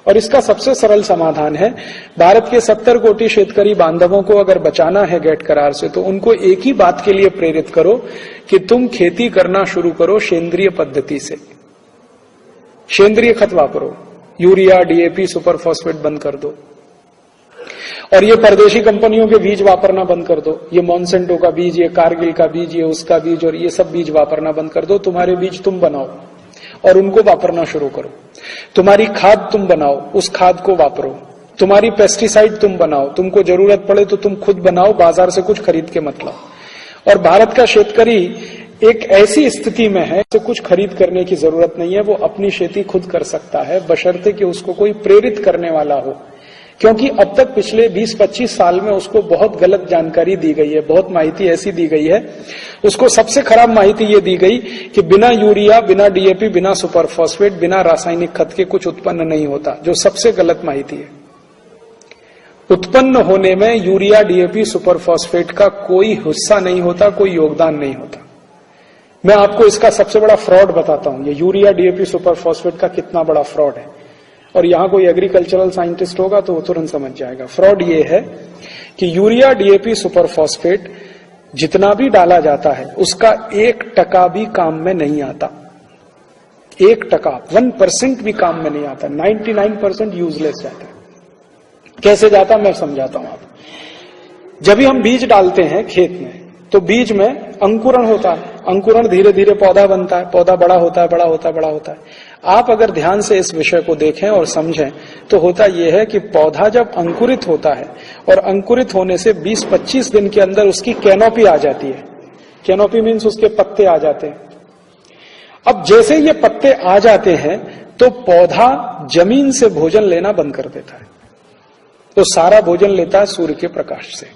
और इसका सबसे सरल समाधान है, भारत के 70 कोटि शेतकरी बांधवों को अगर बचाना है गैट करार से, तो उनको एक ही बात के लिए प्रेरित करो कि तुम खेती करना शुरू करो सेंद्रिय पद्धति से, सेंद्रिय खत वापरो, यूरिया, डीएपी, सुपर फॉस्फेट बंद कर दो, और ये परदेशी कंपनियों के बीज वापरना बंद कर दो। ये मॉन्सेंटो का बीज, ये कारगिल का बीज, ये उसका बीज, और ये सब बीज वापरना बंद कर दो। तुम्हारे बीज तुम बनाओ और उनको वापरना शुरू करो। तुम्हारी खाद तुम बनाओ, उस खाद को वापरो। तुम्हारी पेस्टिसाइड तुम बनाओ, तुमको जरूरत पड़े तो तुम खुद बनाओ, बाजार से कुछ खरीद के मत लाओ। और भारत का शेतकरी एक ऐसी स्थिति में है कि कुछ खरीद करने की जरूरत नहीं है, वो अपनी खेती खुद कर सकता है, बशर्ते कि उसको कोई प्रेरित करने वाला हो। क्योंकि अब तक पिछले 20-25 साल में उसको बहुत गलत जानकारी दी गई है, बहुत माहिती ऐसी दी गई है। उसको सबसे खराब माहिती ये दी गई कि बिना यूरिया, बिना डीएपी, बिना सुपर फॉस्फेट, बिना रासायनिक खत के कुछ उत्पन्न नहीं होता, जो सबसे गलत माहिती है। उत्पन्न होने में यूरिया, डीएपी, सुपर फॉस्फेट का कोई हिस्सा नहीं होता, कोई योगदान नहीं होता। मैं आपको इसका सबसे बड़ा फ्रॉड बताता हूं, ये यूरिया, डीएपी, सुपर फॉस्फेट का कितना बड़ा फ्रॉड है। और यहां कोई एग्रीकल्चरल साइंटिस्ट होगा तो वो तुरंत समझ जाएगा। फ्रॉड ये है कि यूरिया, डीएपी, सुपर फॉस्फेट जितना भी डाला जाता है, उसका 1% भी काम में नहीं आता। 1%, 1% भी काम में नहीं आता। 99% यूजलेस जाता है। कैसे जाता मैं समझाता हूं आप। जब भी हम बीज डालते हैं खेत में, तो बीज में अंकुरण होता है। अंकुरण धीरे धीरे पौधा बनता है, पौधा बड़ा होता है, बड़ा होता है, बड़ा होता है। आप अगर ध्यान से इस विषय को देखें और समझें, तो होता यह है कि पौधा जब अंकुरित होता है, और अंकुरित होने से 20-25 दिन के अंदर उसकी कैनोपी आ जाती है। कैनोपी मीन्स उसके पत्ते आ जाते हैं। अब जैसे ये पत्ते आ जाते हैं, तो पौधा जमीन से भोजन लेना बंद कर देता है। तो सारा भोजन लेता है सूर्य के प्रकाश से,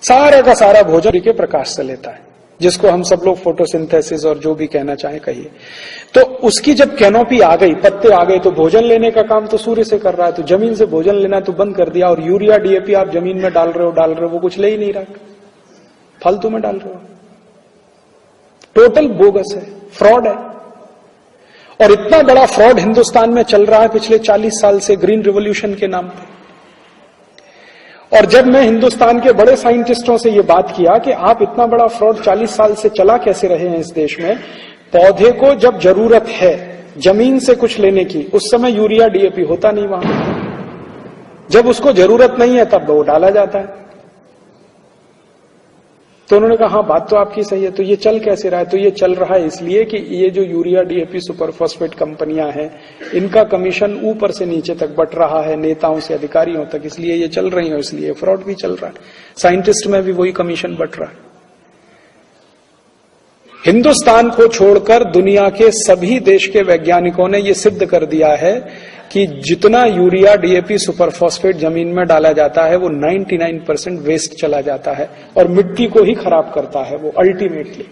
सारा का सारा भोजन सूर्य के प्रकाश से लेता है, जिसको हम सब लोग फोटोसिंथेसिस और जो भी कहना चाहें कहिए। तो उसकी जब कैनोपी आ गई, पत्ते आ गए, तो भोजन लेने का काम तो सूर्य से कर रहा है, तो जमीन से भोजन लेना तो बंद कर दिया। और यूरिया, डीएपी आप जमीन में डाल रहे हो, वो कुछ ले ही नहीं रहा, फालतू में डाल रहे हो। टोटल बोगस है, फ्रॉड है। और इतना बड़ा फ्रॉड हिंदुस्तान में चल रहा है पिछले 40 साल से, ग्रीन रिवॉल्यूशन के नाम पे। और जब मैं हिंदुस्तान के बड़े साइंटिस्टों से ये बात किया कि आप इतना बड़ा फ्रॉड 40 साल से चला कैसे रहे हैं इस देश में, पौधे को जब जरूरत है जमीन से कुछ लेने की, उस समय यूरिया, डीएपी होता नहीं वहां। जब उसको जरूरत नहीं है तब वो डाला जाता है। तो उन्होंने कहा हाँ बात तो आपकी सही है। तो ये चल कैसे रहा है? तो ये चल रहा है इसलिए कि ये जो यूरिया, डीएपी, सुपर फॉस्फेट कंपनियां हैं, इनका कमीशन ऊपर से नीचे तक बट रहा है, नेताओं से अधिकारियों तक, इसलिए ये चल रही है, इसलिए फ्रॉड भी चल रहा है। साइंटिस्ट में भी वही कमीशन बट रहा है। हिंदुस्तान को छोड़कर दुनिया के सभी देश के वैज्ञानिकों ने यह सिद्ध कर दिया है कि जितना यूरिया, डीएपी, सुपर फॉस्फेट जमीन में डाला जाता है, वो 99% वेस्ट चला जाता है और मिट्टी को ही खराब करता है। वो अल्टीमेटली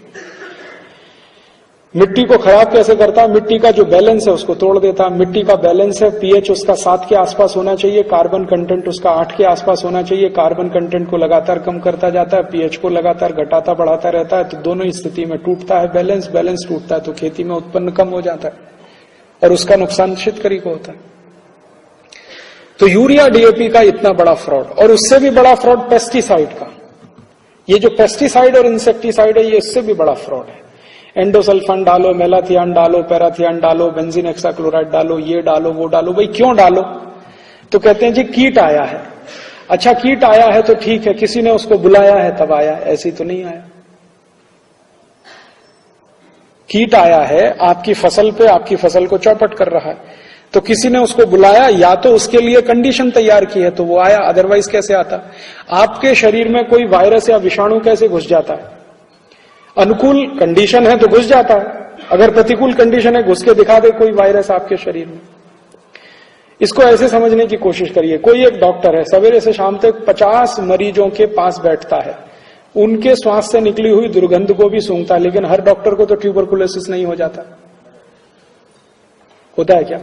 मिट्टी को खराब कैसे करता है? मिट्टी का जो बैलेंस है उसको तोड़ देता है। मिट्टी का बैलेंस है, पीएच उसका 7 के आसपास होना चाहिए, कार्बन कंटेंट उसका 8 के आसपास होना चाहिए। कार्बन कंटेंट को लगातार कम करता जाता है, पीएच को लगातार घटाता बढ़ाता रहता है, तो दोनों स्थिति में टूटता है बैलेंस। बैलेंस टूटता है तो खेती में उत्पन्न कम हो जाता है और उसका नुकसान शेतकरी को होता है। तो यूरिया, डीएपी का इतना बड़ा फ्रॉड, और उससे भी बड़ा फ्रॉड पेस्टिसाइड का। ये जो पेस्टिसाइड और इंसेक्टिसाइड है, ये इससे भी बड़ा फ्रॉड है। एंडोसल्फान डालो, मेलाथियान डालो, पैराथियान डालो, बेंजीन हेक्साक्लोराइड डालो, ये डालो, वो डालो। भाई क्यों डालो? तो कहते हैं जी कीट आया है। अच्छा कीट आया है तो ठीक है, किसी ने उसको बुलाया है तब आया, ऐसी तो नहीं आया। कीट आया है आपकी फसल पे, आपकी फसल को चौपट कर रहा है, तो किसी ने उसको बुलाया, या तो उसके लिए कंडीशन तैयार की है तो वो आया, अदरवाइज कैसे आता? आपके शरीर में कोई वायरस या विषाणु कैसे घुस जाता है? अनुकूल कंडीशन है तो घुस जाता है, अगर प्रतिकूल कंडीशन है घुस के दिखा दे कोई वायरस आपके शरीर में। इसको ऐसे समझने की कोशिश करिए, कोई एक डॉक्टर है, सवेरे से शाम तक 50 मरीजों के पास बैठता है, उनके श्वास से निकली हुई दुर्गंध को भी सूंघता है, लेकिन हर डॉक्टर को तो ट्यूबरकुलोसिस नहीं हो जाता। होता है क्या?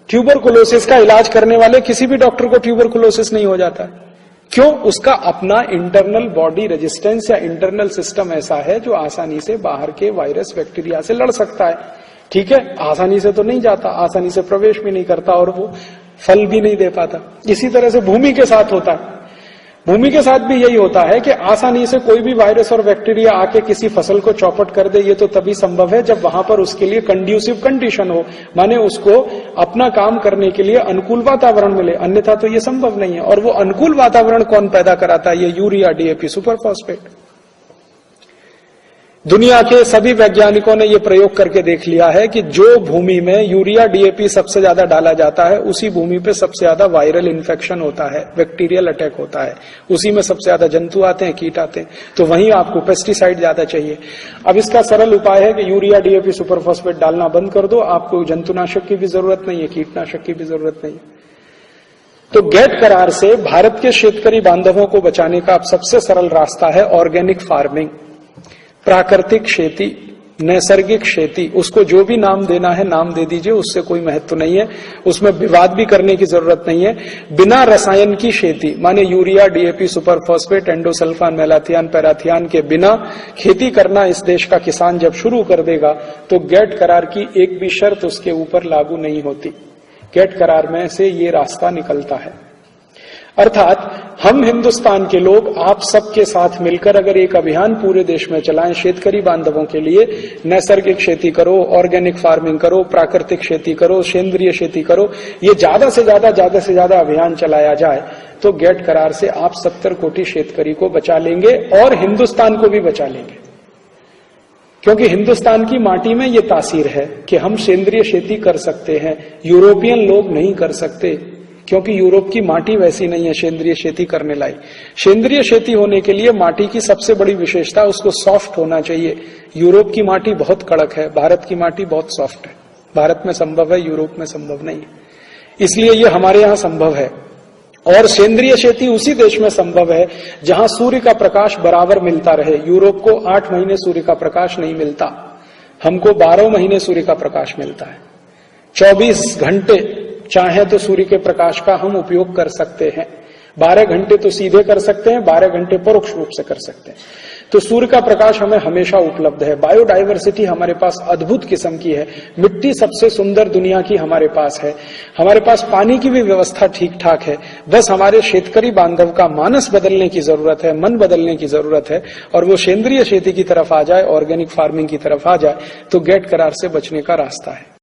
ट्यूबरकुलोसिस का इलाज करने वाले किसी भी डॉक्टर को ट्यूबरकुलोसिस नहीं हो जाता। क्यों? उसका अपना इंटरनल बॉडी रेजिस्टेंस या इंटरनल सिस्टम ऐसा है जो आसानी से बाहर के वायरस, बैक्टीरिया से लड़ सकता है। ठीक है, आसानी से तो नहीं जाता, आसानी से प्रवेश भी नहीं करता और वो फल भी नहीं दे पाता। इसी तरह से भूमि के साथ होता है। भूमि के साथ भी यही होता है कि आसानी से कोई भी वायरस और बैक्टीरिया आके किसी फसल को चौपट कर दे, ये तो तभी संभव है जब वहां पर उसके लिए कंड्यूसिव कंडीशन हो, माने उसको अपना काम करने के लिए अनुकूल वातावरण मिले, अन्यथा तो ये संभव नहीं है। और वो अनुकूल वातावरण कौन पैदा कराता है? ये यूरिया, डीएपी, सुपर फॉस्फेट। दुनिया के सभी वैज्ञानिकों ने यह प्रयोग करके देख लिया है कि जो भूमि में यूरिया, डीएपी सबसे ज्यादा डाला जाता है, उसी भूमि पे सबसे ज्यादा वायरल इन्फेक्शन होता है, बैक्टीरियल अटैक होता है, उसी में सबसे ज्यादा जंतु आते हैं, कीट आते हैं। तो वहीं आपको पेस्टिसाइड ज्यादा चाहिए। अब इसका सरल उपाय है कि यूरिया, डीएपी, सुपर फॉस्फेट डालना बंद कर दो, आपको जंतुनाशक की भी जरूरत नहीं है, कीटनाशक की भी जरूरत नहीं है। तो गेट करार से भारत के शेतकरी बांधवों को बचाने का अब सबसे सरल रास्ता है ऑर्गेनिक फार्मिंग, प्राकृतिक खेती, नैसर्गिक खेती। उसको जो भी नाम देना है नाम दे दीजिए, उससे कोई महत्व नहीं है, उसमें विवाद भी करने की जरूरत नहीं है। बिना रसायन की खेती, माने urea, DAP, super phosphate, endosulfan, malathion, parathion के बिना खेती करना इस देश का किसान जब शुरू कर देगा तो गेट करार की एक भी शर्त उसके ऊपर लागू नहीं होती। गेट करार में से ये रास्ता निकलता है। अर्थात हम हिंदुस्तान के लोग आप सबके साथ मिलकर अगर एक अभियान पूरे देश में चलाएं, शेतकरी बांधवों के लिए नैसर्गिक खेती करो, ऑर्गेनिक फार्मिंग करो, प्राकृतिक खेती करो, सेंद्रीय खेती करो, ये ज्यादा से ज्यादा अभियान चलाया जाए तो गेट करार से आप 70 कोटि शेतकरी को बचा लेंगे और हिंदुस्तान को भी बचा लेंगे। क्योंकि हिंदुस्तान की माटी में ये तासीर है कि हम सेंद्रीय खेती कर सकते हैं, यूरोपियन लोग नहीं कर सकते, क्योंकि यूरोप की माटी वैसी नहीं है सेंद्रीय खेती करने लायक। सेंद्रीय खेती होने के लिए माटी की सबसे बड़ी विशेषता उसको सॉफ्ट होना चाहिए। यूरोप की माटी बहुत कड़क है, भारत की माटी बहुत सॉफ्ट है। भारत में संभव है, यूरोप में संभव नहीं है, इसलिए ये हमारे यहां संभव है। और सेंद्रीय खेती उसी देश में संभव है जहां सूर्य का प्रकाश बराबर मिलता रहे। यूरोप को 8 महीने सूर्य का प्रकाश नहीं मिलता, हमको 12 महीने सूर्य का प्रकाश मिलता है। 24 घंटे चाहे तो सूर्य के प्रकाश का हम उपयोग कर सकते हैं। 12 घंटे तो सीधे कर सकते हैं, 12 घंटे परोक्ष रूप से कर सकते हैं। तो सूर्य का प्रकाश हमें हमेशा उपलब्ध है। बायोडायवर्सिटी हमारे पास अद्भुत किस्म की है, मिट्टी सबसे सुंदर दुनिया की हमारे पास है, हमारे पास पानी की भी व्यवस्था ठीक ठाक है। बस हमारे शेतकरी बांधव का मानस बदलने की जरूरत है, मन बदलने की जरूरत है, और वो सेंद्रीय खेती की तरफ आ जाए, ऑर्गेनिक फार्मिंग की तरफ आ जाए तो गेट करार से बचने का रास्ता है।